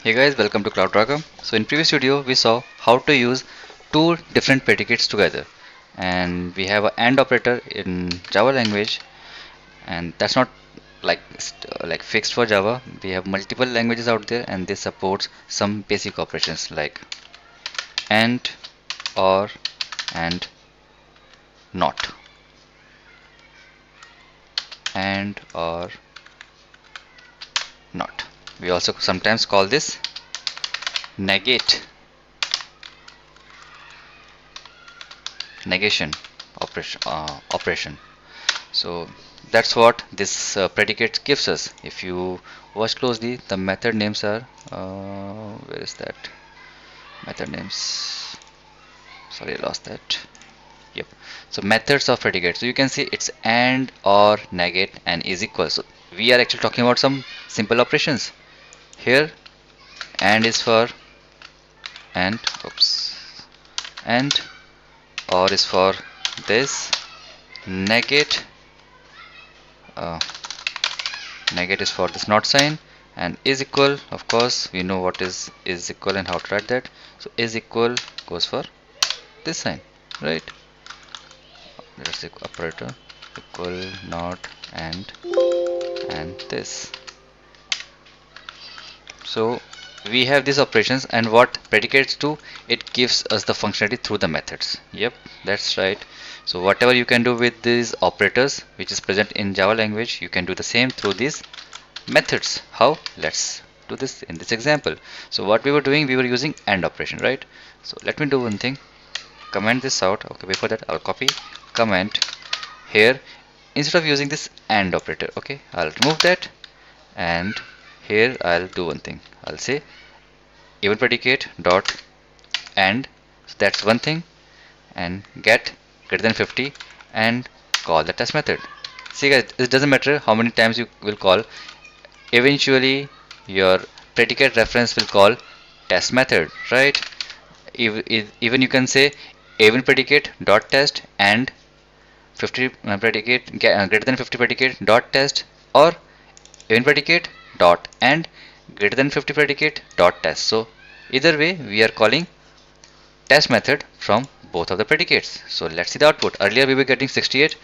Hey guys, welcome to CloudRaga. So in previous video we saw how to use two different predicates together, and we have an AND operator in Java language, and that's not like fixed for Java. We have multiple languages out there, and this supports some basic operations like AND, OR, and NOT, AND, OR, NOT. We also sometimes call this negate, negation operation. So that's what this predicate gives us. If you watch closely, the method names are where is that method names? Sorry, I lost that. Yep. So methods of predicate. So you can see it's and, or, negate, and is equal. So we are actually talking about some simple operations. Here, and is for and, oops, and, or is for this, negate. Uh, Negate is for this not sign, and is equal, of course we know what is equal and how to write that. So is equal goes for this sign, right? That's the operator, equal, not, and this. So we have these operations, and what predicates do, it gives us the functionality through the methods. Yep, that's right. So whatever you can do with these operators which is present in Java language, you can do the same through these methods. How? Let's do this in this example. So what we were doing, we were using AND operation, right? So let me do one thing, comment this out. Okay, before that I'll copy, comment here, instead of using this AND operator, okay, I'll remove that, and here I'll do one thing, I'll say even predicate dot AND. So that's one thing, and get greater than 50 and call the test method. See guys, it doesn't matter how many times you will call, eventually your predicate reference will call test method, right? Even you can say even predicate dot test and 50 predicate greater than 50 predicate dot test, or even predicate dot and greater than 50 predicate dot test. So either way we are calling test method from both of the predicates. So let's see the output. Earlier we were getting 68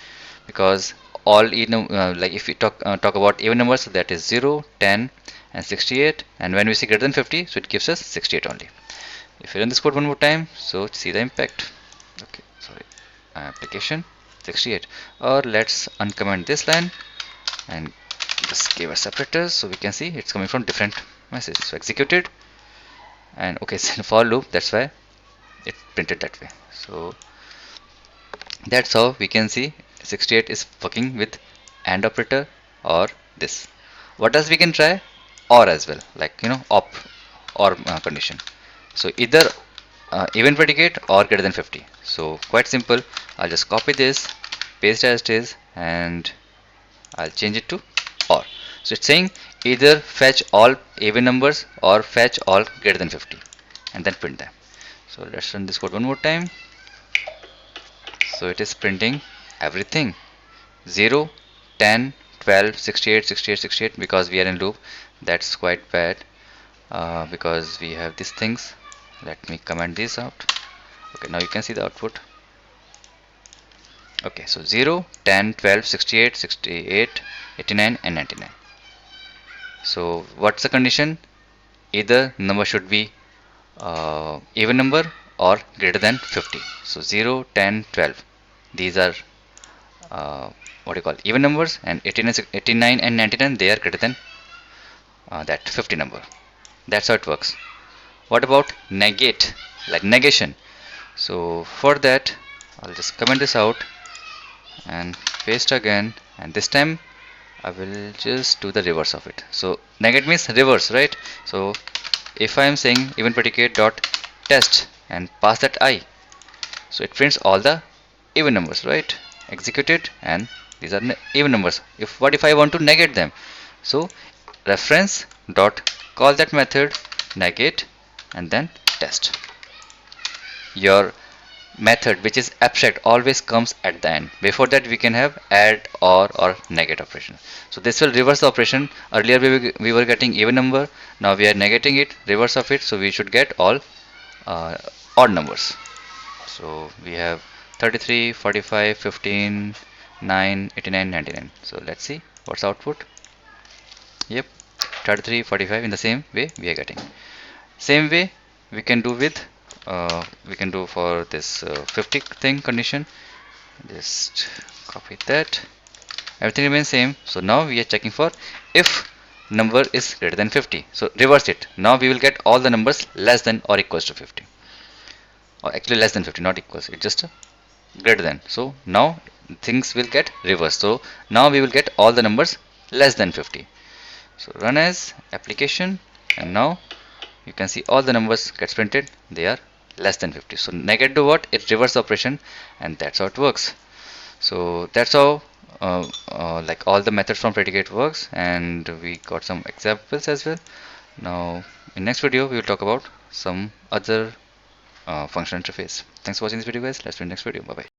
because all like if we talk about even numbers, so that is 0, 10, and 68, and when we see greater than 50, so it gives us 68 only. If you run this code one more time, so see the impact. Okay, sorry, application 68. Or let's uncomment this line and just give a separator so we can see it's coming from different messages. So executed, and okay, it's in for loop, that's why it printed that way. So that's how we can see 68 is working with AND operator or this. What else we can try? OR as well, like op or condition. So either even predicate or greater than 50. So quite simple. I'll just copy this, paste as it is, and I'll change it to OR. So it's saying either fetch all even numbers or fetch all greater than 50, and then print them. So let's run this code one more time. So it is printing everything 0, 10, 12, 68, 68, 68, because we are in loop. That's quite bad because we have these things. Let me comment this out. Okay, now you can see the output. Okay, so 0, 10, 12, 68, 68, 89, and 99. So what's the condition? Either number should be even number or greater than 50. So 0, 10, 12. These are what do you call even numbers, and 89 and 99, they are greater than that 50 number. That's how it works. What about negate, like negation? So for that I'll just comment this out and paste again, and this time I will just do the reverse of it. So negate means reverse, right? So if I am saying even predicate dot test and pass that I, so it prints all the even numbers, right? Execute it, and these are even numbers. If I want to negate them, so reference dot call that method negate and then test. Your method which is abstract always comes at the end. Before that we can have add or negate operation. So this will reverse the operation. Earlier we were getting even number, now we are negating it, reverse of it, so we should get all uh, odd numbers. So we have 33, 45, 15, 9, 89, 99. So let's see what's output. Yep, 33, 45 in the same way we are getting. Same way we can do with we can do for this 50 thing condition. Just copy that. Everything remains same. So now we are checking for if number is greater than 50. So reverse it. Now we will get all the numbers less than or equals to 50. Or actually less than 50, not equals. It's just greater than. So now things will get reversed. So now we will get all the numbers less than 50. So run as application, and now you can see all the numbers gets printed, they are less than 50. So negative what? It reverse operation, and that's how it works. So that's how like all the methods from predicate works, and we got some examples as well. Now in next video we will talk about some other function interface. Thanks for watching this video guys. Let's do the next video. Bye bye.